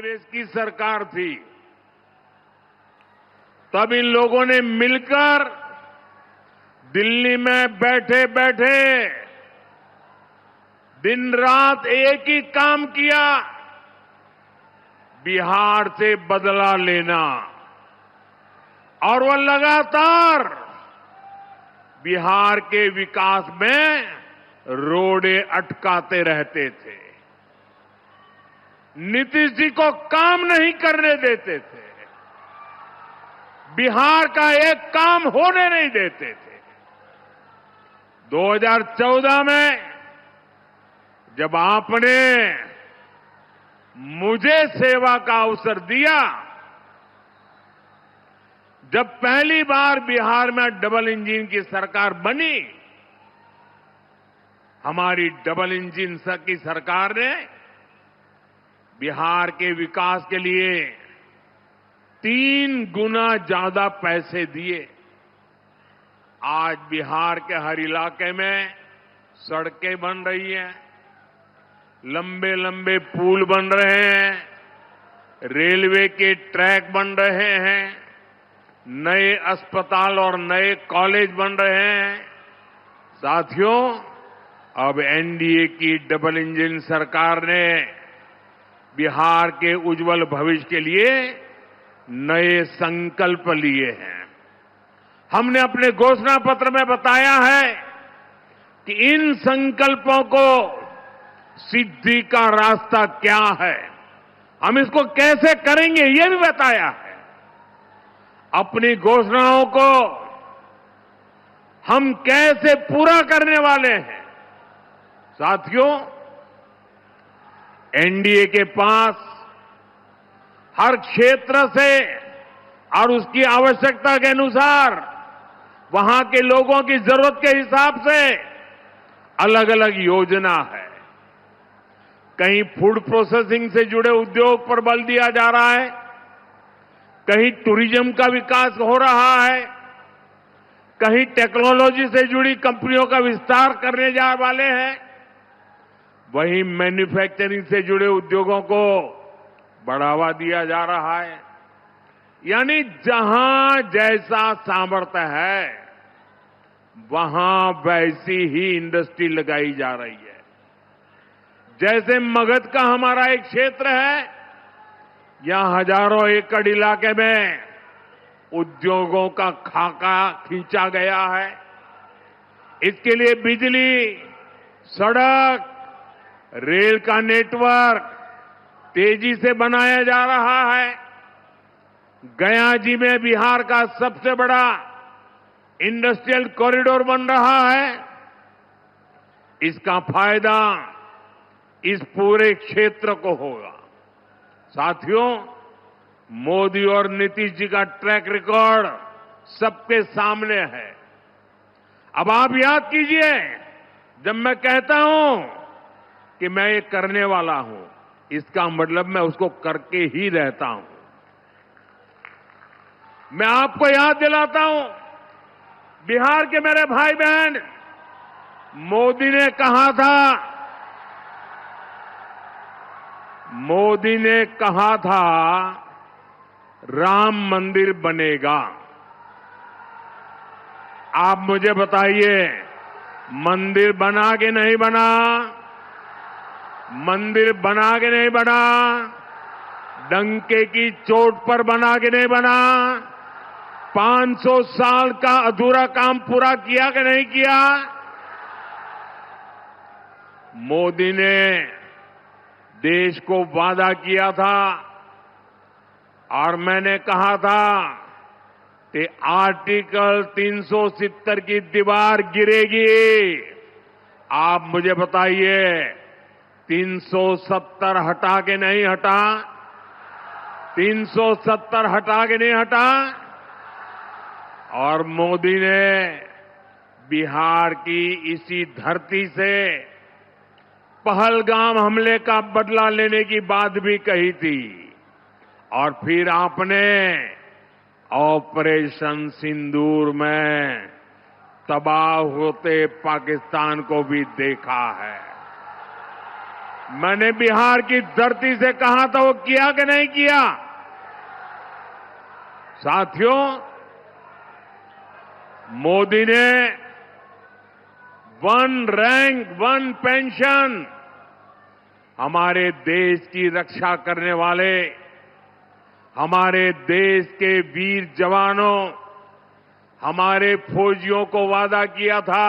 कांग्रेस की सरकार थी, तब इन लोगों ने मिलकर दिल्ली में बैठे बैठे दिन रात एक ही काम किया, बिहार से बदला लेना। और वो लगातार बिहार के विकास में रोड़े अटकाते रहते थे, नीतीश जी को काम नहीं करने देते थे, बिहार का एक काम होने नहीं देते थे। 2014 में जब आपने मुझे सेवा का अवसर दिया, जब पहली बार बिहार में डबल इंजन की सरकार बनी, हमारी डबल इंजन की सरकार ने बिहार के विकास के लिए 3 गुना ज्यादा पैसे दिए। आज बिहार के हर इलाके में सड़कें बन रही हैं, लंबे लंबे पुल बन रहे हैं, रेलवे के ट्रैक बन रहे हैं, नए अस्पताल और नए कॉलेज बन रहे हैं। साथियों, अब एनडीए की डबल इंजन सरकार ने बिहार के उज्जवल भविष्य के लिए नए संकल्प लिए हैं। हमने अपने घोषणा पत्र में बताया है कि इन संकल्पों को सिद्धि का रास्ता क्या है, हम इसको कैसे करेंगे, ये भी बताया है। अपनी घोषणाओं को हम कैसे पूरा करने वाले हैं। साथियों, एनडीए के पास हर क्षेत्र से और उसकी आवश्यकता के अनुसार, वहां के लोगों की जरूरत के हिसाब से अलग अलग योजना है। कहीं फूड प्रोसेसिंग से जुड़े उद्योग पर बल दिया जा रहा है, कहीं टूरिज्म का विकास हो रहा है, कहीं टेक्नोलॉजी से जुड़ी कंपनियों का विस्तार करने जा वाले हैं, वहीं मैन्युफैक्चरिंग से जुड़े उद्योगों को बढ़ावा दिया जा रहा है। यानी जहां जैसा सामर्थ्य है, वहां वैसी ही इंडस्ट्री लगाई जा रही है। जैसे मगध का हमारा एक क्षेत्र है, यहां हजारों एकड़ इलाके में उद्योगों का खाका खींचा गया है। इसके लिए बिजली, सड़क, रेल का नेटवर्क तेजी से बनाया जा रहा है। गया जी में बिहार का सबसे बड़ा इंडस्ट्रियल कॉरिडोर बन रहा है। इसका फायदा इस पूरे क्षेत्र को होगा। साथियों, मोदी और नीतीश जी का ट्रैक रिकॉर्ड सबके सामने है। अब आप याद कीजिए, जब मैं कहता हूं कि मैं ये करने वाला हूं, इसका मतलब मैं उसको करके ही रहता हूं। मैं आपको याद दिलाता हूं, बिहार के मेरे भाई बहन, मोदी ने कहा था राम मंदिर बनेगा। आप मुझे बताइए, मंदिर बना के नहीं बना? मंदिर बना के नहीं बना? डंके की चोट पर बना के नहीं बना? 500 साल का अधूरा काम पूरा किया कि नहीं किया? मोदी ने देश को वादा किया था और मैंने कहा था कि आर्टिकल 370 की दीवार गिरेगी। आप मुझे बताइए, 370 हटा के नहीं हटा? 370 हटा के नहीं हटा? और मोदी ने बिहार की इसी धरती से पहलगाम हमले का बदला लेने की बात भी कही थी। और फिर आपने ऑपरेशन सिंदूर में तबाह होते पाकिस्तान को भी देखा है। मैंने बिहार की धरती से कहा था, वो किया कि नहीं किया? साथियों, मोदी ने वन रैंक वन पेंशन, हमारे देश की रक्षा करने वाले, हमारे देश के वीर जवानों, हमारे फौजियों को वादा किया था,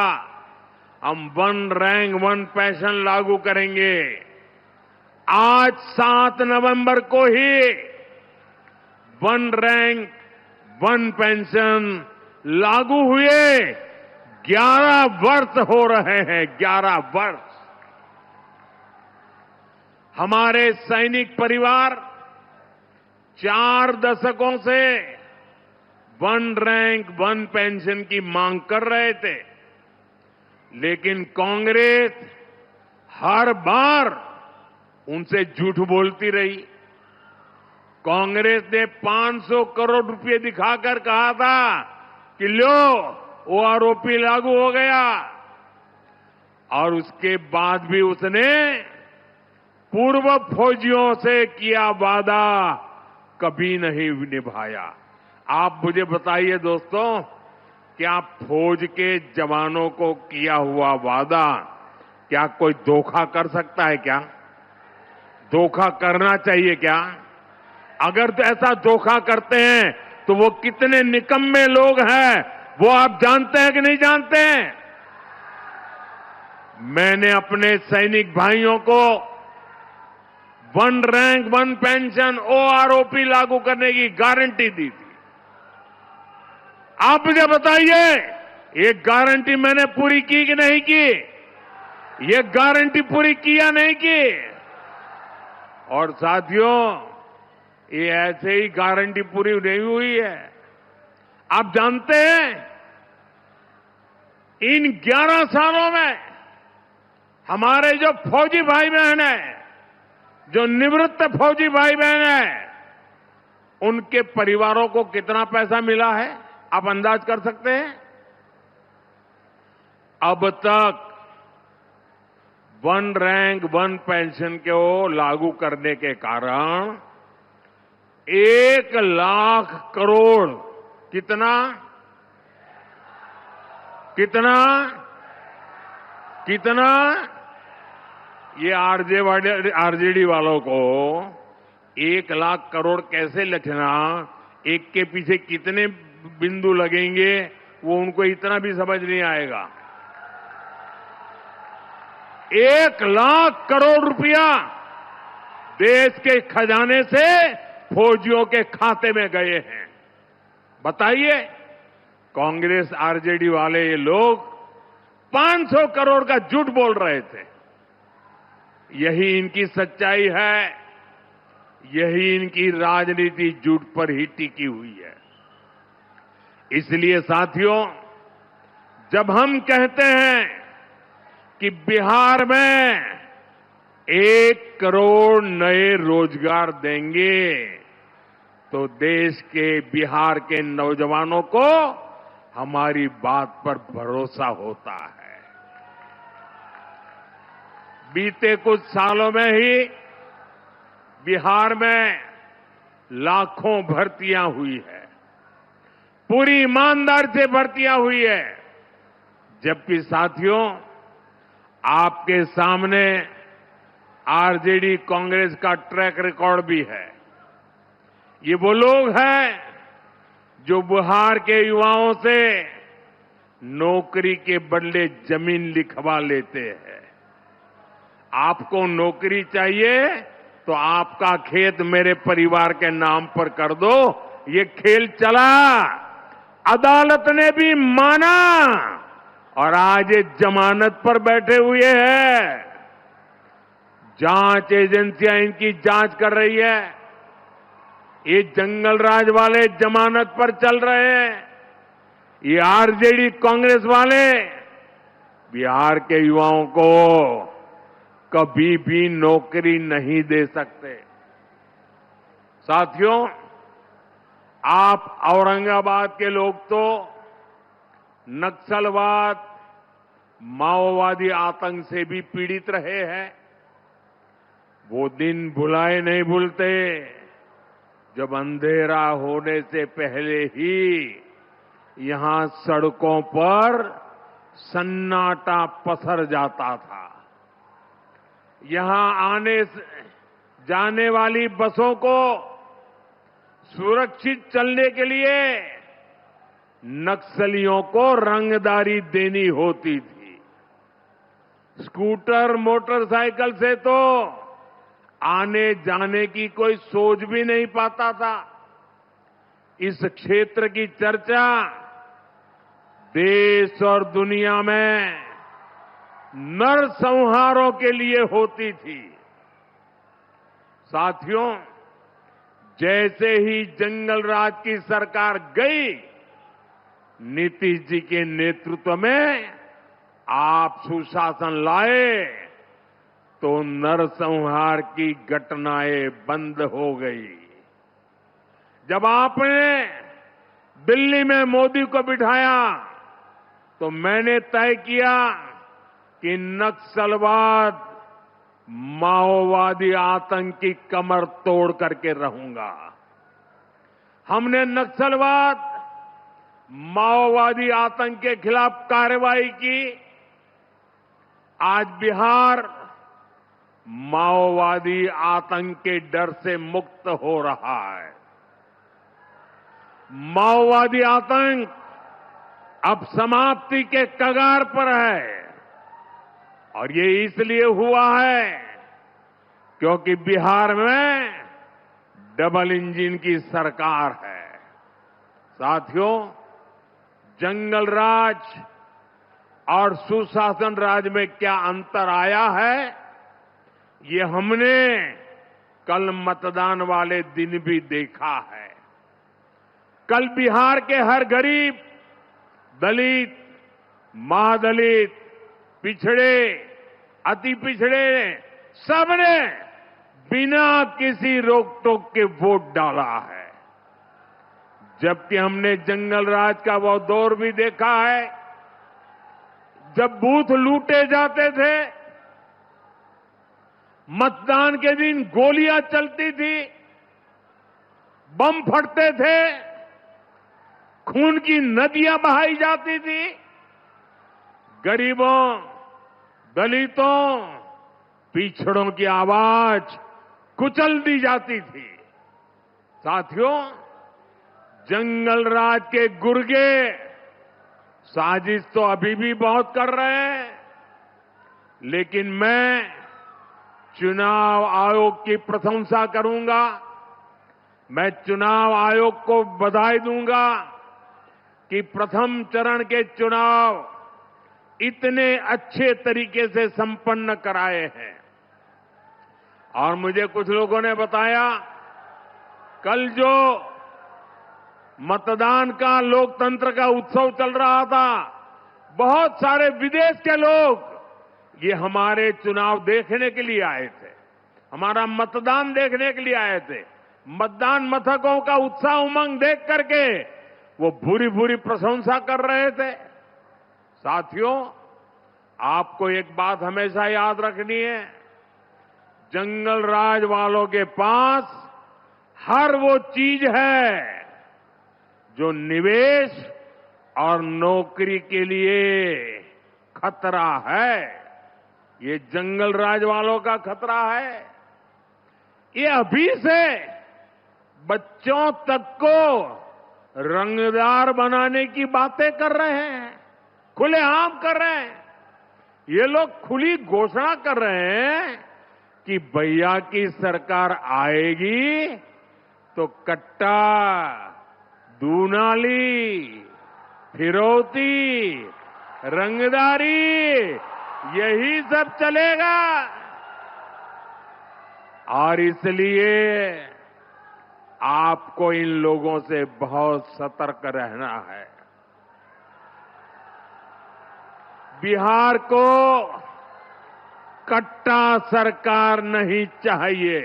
हम वन रैंक वन पेंशन लागू करेंगे। आज 7 नवंबर को ही वन रैंक वन पेंशन लागू हुए 11 वर्ष हो रहे हैं। 11 वर्ष। हमारे सैनिक परिवार 4 दशकों से वन रैंक वन पेंशन की मांग कर रहे थे, लेकिन कांग्रेस हर बार उनसे झूठ बोलती रही। कांग्रेस ने 500 करोड़ रुपए दिखाकर कहा था कि लो वो आरोपी लागू हो गया, और उसके बाद भी उसने पूर्व फौजियों से किया वादा कभी नहीं निभाया। आप मुझे बताइए दोस्तों, क्या फौज के जवानों को किया हुआ वादा क्या कोई धोखा कर सकता है? क्या धोखा करना चाहिए क्या? अगर तो ऐसा धोखा करते हैं तो वो कितने निकम्मे लोग हैं, वो आप जानते हैं कि नहीं जानते हैं? मैंने अपने सैनिक भाइयों को one rank one pension OROP लागू करने की गारंटी दी थी। आप मुझे बताइए, ये गारंटी मैंने पूरी की कि नहीं की? ये गारंटी पूरी की या नहीं की? और साथियों, ये ऐसे ही गारंटी पूरी नहीं हुई है। आप जानते हैं, इन 11 सालों में हमारे जो फौजी भाई बहन हैं, जो निवृत्त फौजी भाई बहन हैं, उनके परिवारों को कितना पैसा मिला है? आप अंदाज कर सकते हैं? अब तक वन रैंक वन पेंशन को लागू करने के कारण 1 लाख करोड़ कितना कितना कितना ये आरजेडी वालों को 1 लाख करोड़ कैसे लिखना, एक के पीछे कितने बिंदु लगेंगे, वो उनको इतना भी समझ नहीं आएगा। 1 लाख करोड़ रुपया देश के खजाने से फौजियों के खाते में गए हैं। बताइए, कांग्रेस आरजेडी वाले ये लोग 500 करोड़ का झूठ बोल रहे थे। यही इनकी सच्चाई है, यही इनकी राजनीति झूठ पर ही टिकी हुई है। इसलिए साथियों, जब हम कहते हैं कि बिहार में 1 करोड़ नए रोजगार देंगे, तो देश के बिहार के नौजवानों को हमारी बात पर भरोसा होता है। बीते कुछ सालों में ही बिहार में लाखों भर्तियां हुई है, पूरी ईमानदारी से भर्तियां हुई है। जबकि साथियों, आपके सामने आरजेडी कांग्रेस का ट्रैक रिकॉर्ड भी है। ये वो लोग हैं जो बिहार के युवाओं से नौकरी के बदले जमीन लिखवा लेते हैं। आपको नौकरी चाहिए तो आपका खेत मेरे परिवार के नाम पर कर दो। ये खेल चला, अदालत ने भी माना, और आज ये जमानत पर बैठे हुए हैं। जांच एजेंसियां इनकी जांच कर रही है। ये जंगल राज वाले जमानत पर चल रहे हैं। ये आरजेडी कांग्रेस वाले बिहार के युवाओं को कभी भी नौकरी नहीं दे सकते। साथियों, आप औरंगाबाद के लोग तो नक्सलवाद, माओवादी आतंक से भी पीड़ित रहे हैं। वो दिन भुलाए नहीं भूलते जब अंधेरा होने से पहले ही यहां सड़कों पर सन्नाटा पसर जाता था। यहां आने जाने वाली बसों को सुरक्षित चलने के लिए नक्सलियों को रंगदारी देनी होती थी। स्कूटर मोटरसाइकिल से तो आने जाने की कोई सोच भी नहीं पाता था। इस क्षेत्र की चर्चा देश और दुनिया में नरसंहारों के लिए होती थी। साथियों, जैसे ही जंगल राज की सरकार गई, नीतीश जी के नेतृत्व में आप सुशासन लाए तो नरसंहार की घटनाएं बंद हो गई। जब आपने दिल्ली में मोदी को बिठाया तो मैंने तय किया कि नक्सलवाद माओवादी आतंक की कमर तोड़ करके रहूंगा। हमने नक्सलवाद माओवादी आतंक के खिलाफ कार्रवाई की। आज बिहार माओवादी आतंक के डर से मुक्त हो रहा है। माओवादी आतंक अब समाप्ति के कगार पर है और ये इसलिए हुआ है क्योंकि बिहार में डबल इंजन की सरकार है। साथियों, जंगल राज और सुशासन राज में क्या अंतर आया है, ये हमने कल मतदान वाले दिन भी देखा है। कल बिहार के हर गरीब, दलित, महादलित, पिछड़े, अति पिछड़े सबने बिना किसी रोक टोक के वोट डाला है। जबकि हमने जंगल राज का वो दौर भी देखा है जब बूथ लूटे जाते थे, मतदान के दिन गोलियां चलती थी, बम फटते थे, खून की नदियां बहाई जाती थी, गरीबों, दलितों, पिछड़ों की आवाज कुचल दी जाती थी। साथियों, जंगल राज के गुर्गे साजिश तो अभी भी बहुत कर रहे हैं, लेकिन मैं चुनाव आयोग की प्रशंसा करूंगा। मैं चुनाव आयोग को बधाई दूंगा कि प्रथम चरण के चुनाव इतने अच्छे तरीके से संपन्न कराए हैं। और मुझे कुछ लोगों ने बताया, कल जो मतदान का, लोकतंत्र का उत्सव चल रहा था, बहुत सारे विदेश के लोग ये हमारे चुनाव देखने के लिए आए थे, हमारा मतदान देखने के लिए आए थे। मतदान मथकों का उत्साह उमंग देख करके वो भूरी भूरी प्रशंसा कर रहे थे। साथियों, आपको एक बात हमेशा याद रखनी है, जंगल राज वालों के पास हर वो चीज है जो निवेश और नौकरी के लिए खतरा है। ये जंगल राज वालों का खतरा है। ये अभी से बच्चों तक को रंगदार बनाने की बातें कर रहे हैं, खुलेआम कर रहे हैं। ये लोग खुली घोषणा कर रहे हैं कि भैया की सरकार आएगी तो कट्टा, दूनाली, फिरौती, रंगदारी, यही सब चलेगा। और इसलिए आपको इन लोगों से बहुत सतर्क रहना है। बिहार को कट्टा सरकार नहीं चाहिए।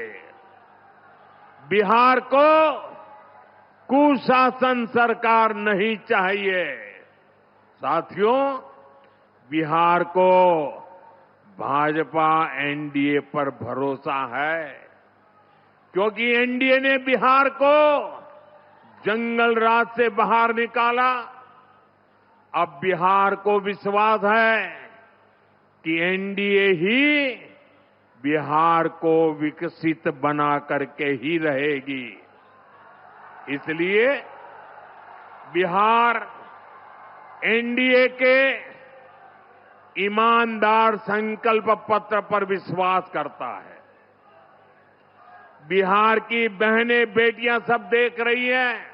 बिहार को कुशासन सरकार नहीं चाहिए। साथियों, बिहार को भाजपा एनडीए पर भरोसा है, क्योंकि एनडीए ने बिहार को जंगल राज से बाहर निकाला। अब बिहार को विश्वास है कि एनडीए ही बिहार को विकसित बना करके ही रहेगी। इसलिए बिहार एनडीए के ईमानदार संकल्प पत्र पर विश्वास करता है। बिहार की बहनें बेटियां सब देख रही हैं।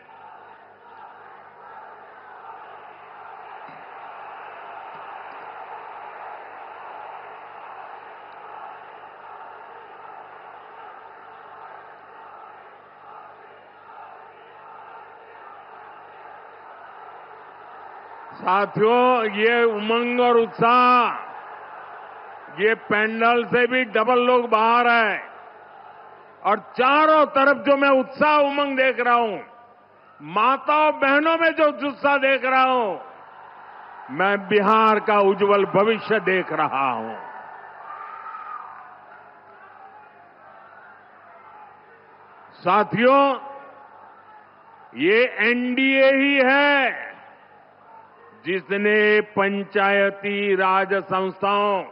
साथियों, ये उमंग और उत्साह, ये पैंडल से भी डबल लोग बाहर है और चारों तरफ जो मैं उत्साह उमंग देख रहा हूं, माताओं बहनों में जो उत्साह देख रहा हूं, मैं बिहार का उज्जवल भविष्य देख रहा हूं। साथियों, ये एनडीए ही है जिसने पंचायती राज संस्थाओं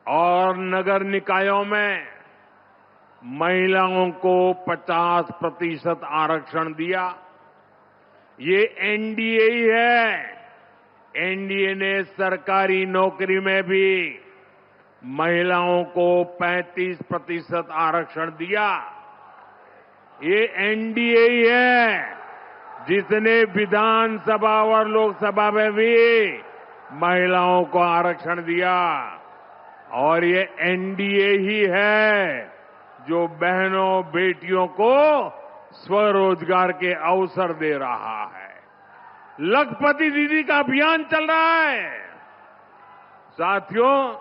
और नगर निकायों में महिलाओं को 50% आरक्षण दिया। ये एनडीए ही है। एनडीए ने सरकारी नौकरी में भी महिलाओं को 35% आरक्षण दिया। ये एनडीए ही है जिसने विधानसभा और लोकसभा में भी महिलाओं को आरक्षण दिया। और ये एनडीए ही है जो बहनों बेटियों को स्वरोजगार के अवसर दे रहा है। लखपति दीदी का अभियान चल रहा है। साथियों,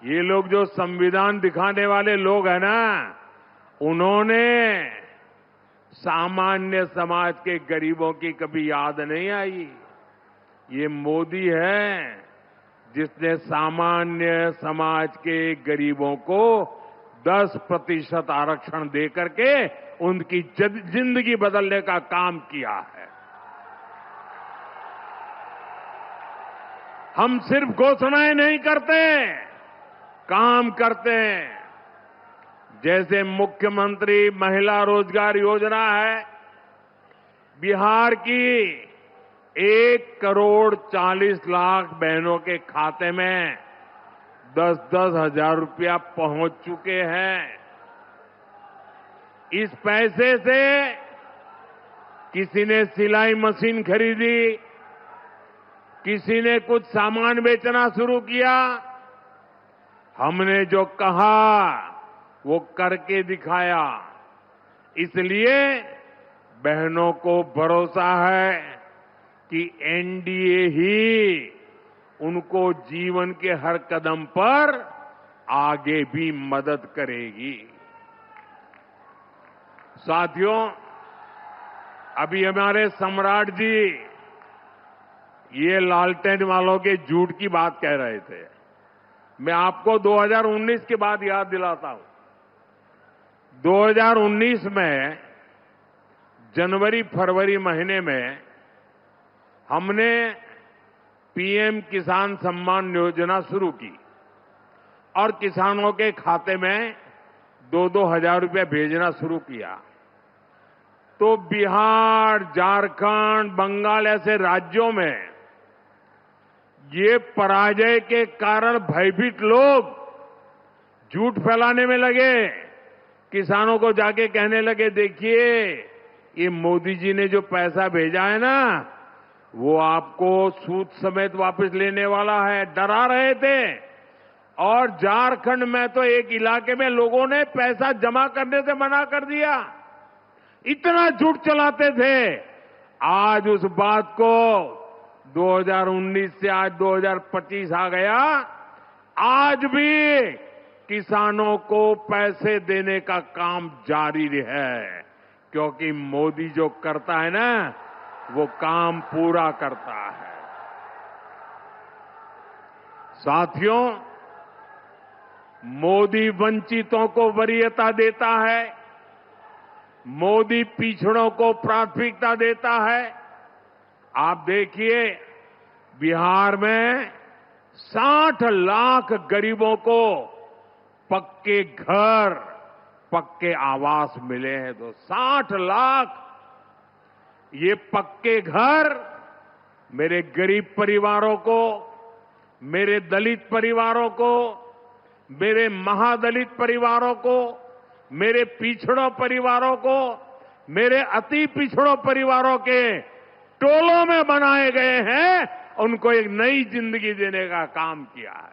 ये लोग जो संविधान दिखाने वाले लोग हैं ना, उन्होंने सामान्य समाज के गरीबों की कभी याद नहीं आई। ये मोदी है जिसने सामान्य समाज के गरीबों को 10% आरक्षण देकर के उनकी जिंदगी बदलने का काम किया है। हम सिर्फ घोषणाएं नहीं करते, काम करते हैं। जैसे मुख्यमंत्री महिला रोजगार योजना है, बिहार की 1,40,00,000 बहनों के खाते में 10-10 हजार रुपया पहुंच चुके हैं। इस पैसे से किसी ने सिलाई मशीन खरीदी, किसी ने कुछ सामान बेचना शुरू किया। हमने जो कहा वो करके दिखाया। इसलिए बहनों को भरोसा है कि एनडीए ही उनको जीवन के हर कदम पर आगे भी मदद करेगी। साथियों, अभी हमारे सम्राट जी ये लालटेन वालों के झूठ की बात कह रहे थे। मैं आपको 2019 की बात याद दिलाता हूं। 2019 में जनवरी फरवरी महीने में हमने पीएम किसान सम्मान योजना शुरू की और किसानों के खाते में 2-2 हजार रुपये भेजना शुरू किया। तो बिहार, झारखंड, बंगाल ऐसे राज्यों में ये पराजय के कारण भयभीत लोग झूठ फैलाने में लगे। किसानों को जाके कहने लगे, देखिए ये मोदी जी ने जो पैसा भेजा है ना, वो आपको सूद समेत वापस लेने वाला है। डरा रहे थे। और झारखंड में तो एक इलाके में लोगों ने पैसा जमा करने से मना कर दिया। इतना झूठ चलाते थे। आज उस बात को 2019 से आज 2025 आ गया। आज भी किसानों को पैसे देने का काम जारी है, क्योंकि मोदी जो करता है ना, वो काम पूरा करता है। साथियों, मोदी वंचितों को वरीयता देता है, मोदी पिछड़ों को प्राथमिकता देता है। आप देखिए, बिहार में 60 लाख गरीबों को पक्के घर, पक्के आवास मिले हैं। तो 60 लाख ये पक्के घर मेरे गरीब परिवारों को, मेरे दलित परिवारों को, मेरे महादलित परिवारों को, मेरे पिछड़ों परिवारों को, मेरे अति पिछड़ों परिवारों के टोलों में बनाए गए हैं। उनको एक नई जिंदगी देने का काम किया है।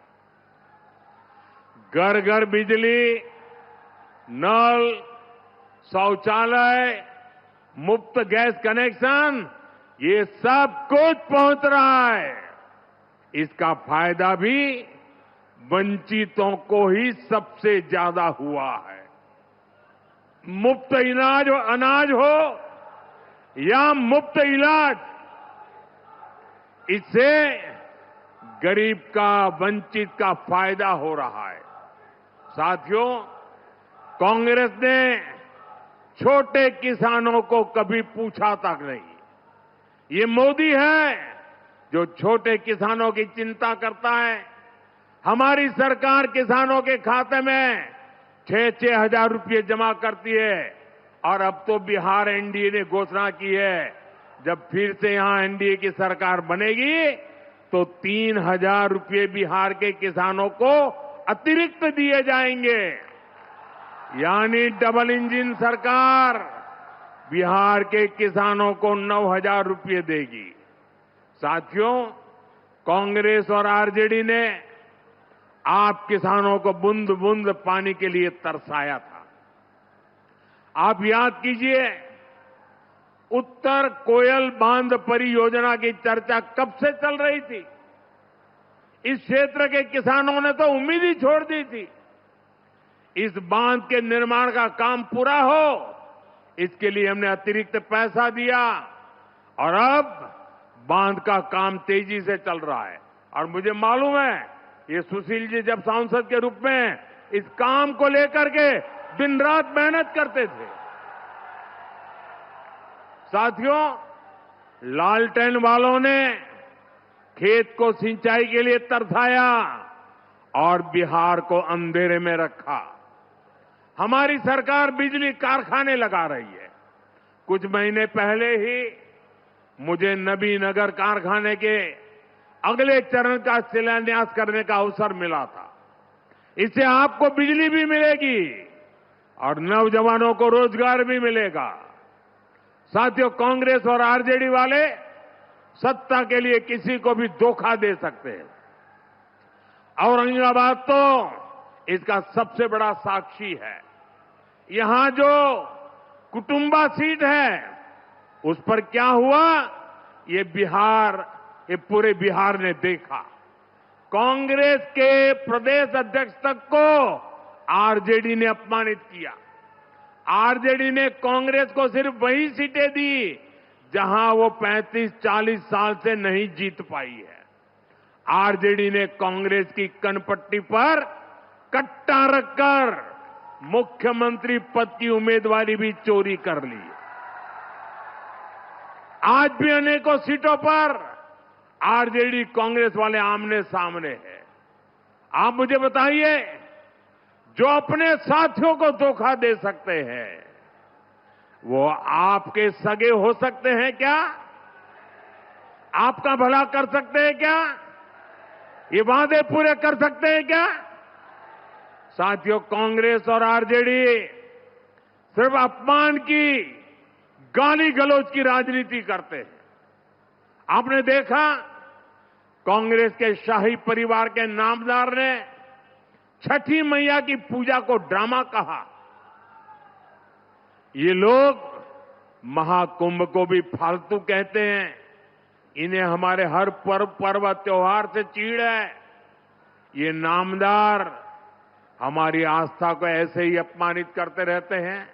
घर घर बिजली, नल, शौचालय, मुफ्त गैस कनेक्शन, ये सब कुछ पहुंच रहा है। इसका फायदा भी वंचितों को ही सबसे ज्यादा हुआ है। मुफ्त अनाज हो या मुफ्त इलाज, इससे गरीब का, वंचित का फायदा हो रहा है। साथियों, कांग्रेस ने छोटे किसानों को कभी पूछा तक नहीं। ये मोदी है जो छोटे किसानों की चिंता करता है। हमारी सरकार किसानों के खाते में 6-6 हजार रुपये जमा करती है। और अब तो बिहार एनडीए ने घोषणा की है, जब फिर से यहां एनडीए की सरकार बनेगी तो 3,000 रुपये बिहार के किसानों को अतिरिक्त दिए जाएंगे। यानी डबल इंजन सरकार बिहार के किसानों को 9,000 रुपये देगी। साथियों, कांग्रेस और आरजेडी ने आप किसानों को बूंद बूंद पानी के लिए तरसाया था। आप याद कीजिए, उत्तर कोयल बांध परियोजना की चर्चा कब से चल रही थी। इस क्षेत्र के किसानों ने तो उम्मीद ही छोड़ दी थी। इस बांध के निर्माण का काम पूरा हो, इसके लिए हमने अतिरिक्त पैसा दिया और अब बांध का काम तेजी से चल रहा है। और मुझे मालूम है, ये सुशील जी जब सांसद के रूप में इस काम को लेकर के दिन रात मेहनत करते थे। साथियों, लालटेन वालों ने खेत को सिंचाई के लिए तरसाया और बिहार को अंधेरे में रखा। हमारी सरकार बिजली कारखाने लगा रही है। कुछ महीने पहले ही मुझे नबीनगर कारखाने के अगले चरण का शिलान्यास करने का अवसर मिला था। इससे आपको बिजली भी मिलेगी और नौजवानों को रोजगार भी मिलेगा। साथियों, कांग्रेस और आरजेडी वाले सत्ता के लिए किसी को भी धोखा दे सकते हैं। औरंगाबाद तो इसका सबसे बड़ा साक्षी है। यहां जो कुटुंबा सीट है, उस पर क्या हुआ, ये पूरे बिहार ने देखा। कांग्रेस के प्रदेश अध्यक्ष तक को आरजेडी ने अपमानित किया। आरजेडी ने कांग्रेस को सिर्फ वही सीटें दी जहां वो 35-40 साल से नहीं जीत पाई है। आरजेडी ने कांग्रेस की कनपट्टी पर कट्टा रखकर मुख्यमंत्री पद की उम्मीदवारी भी चोरी कर ली। आज भी अनेकों सीटों पर आरजेडी कांग्रेस वाले आमने सामने हैं। आप मुझे बताइए, जो अपने साथियों को धोखा दे सकते हैं, वो आपके सगे हो सकते हैं क्या? आपका भला कर सकते हैं क्या? ये वादे पूरे कर सकते हैं क्या? साथियों, कांग्रेस और आरजेडी सिर्फ अपमान की, गाली गलौज की राजनीति करते हैं। आपने देखा, कांग्रेस के शाही परिवार के नामदार ने छठी मैया की पूजा को ड्रामा कहा। ये लोग महाकुंभ को भी फालतू कहते हैं। इन्हें हमारे हर पर्व त्योहार से चीड़ है। ये नामदार हमारी आस्था को ऐसे ही अपमानित करते रहते हैं।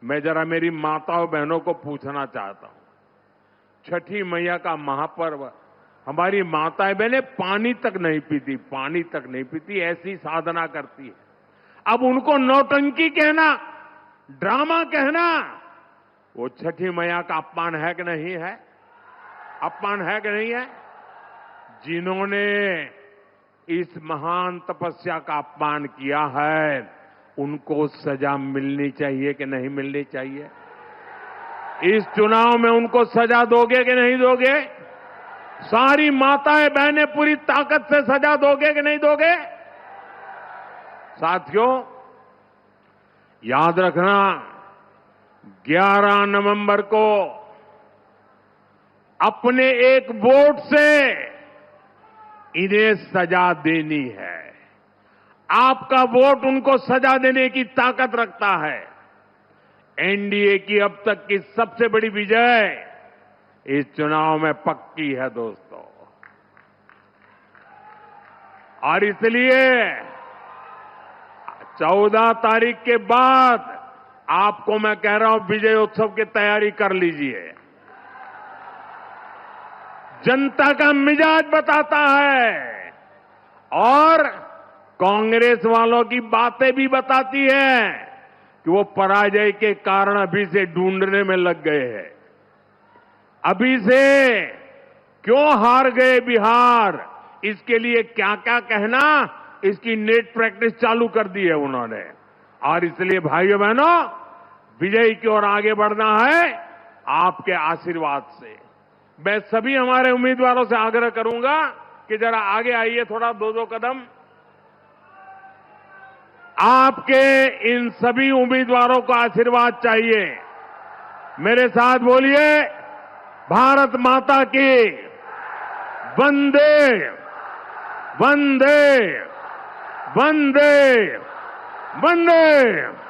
मैं जरा मेरी माताओं बहनों को पूछना चाहता हूं, छठी मैया का महापर्व हमारी माताएं बहनें पानी तक नहीं पीती, पानी तक नहीं पीती, ऐसी साधना करती है। अब उनको नौटंकी कहना, ड्रामा कहना, वो छठी मैया का अपमान है कि नहीं है? अपमान है कि नहीं है? जिन्होंने इस महान तपस्या का अपमान किया है, उनको सजा मिलनी चाहिए कि नहीं मिलनी चाहिए? इस चुनाव में उनको सजा दोगे कि नहीं दोगे? सारी माताएं बहनें पूरी ताकत से सजा दोगे कि नहीं दोगे? साथियों, याद रखना, 11 नवंबर को अपने एक वोट से इन्हें सजा देनी है। आपका वोट उनको सजा देने की ताकत रखता है। एनडीए की अब तक की सबसे बड़ी विजय इस चुनाव में पक्की है दोस्तों। और इसलिए 14 तारीख के बाद आपको मैं कह रहा हूं, विजय उत्सव की तैयारी कर लीजिए। जनता का मिजाज बताता है और कांग्रेस वालों की बातें भी बताती है कि वो पराजय के कारण अभी से ढूंढने में लग गए हैं। अभी से क्यों हार गए बिहार, इसके लिए क्या क्या कहना, इसकी नेट प्रैक्टिस चालू कर दी है उन्होंने। और इसलिए भाइयों बहनों, विजय की ओर आगे बढ़ना है आपके आशीर्वाद से। मैं सभी हमारे उम्मीदवारों से आग्रह करूंगा कि जरा आगे आइए, थोड़ा 2-2 कदम। आपके इन सभी उम्मीदवारों को आशीर्वाद चाहिए। मेरे साथ बोलिए, भारत माता की वंदे वंदे वंदे वंदे।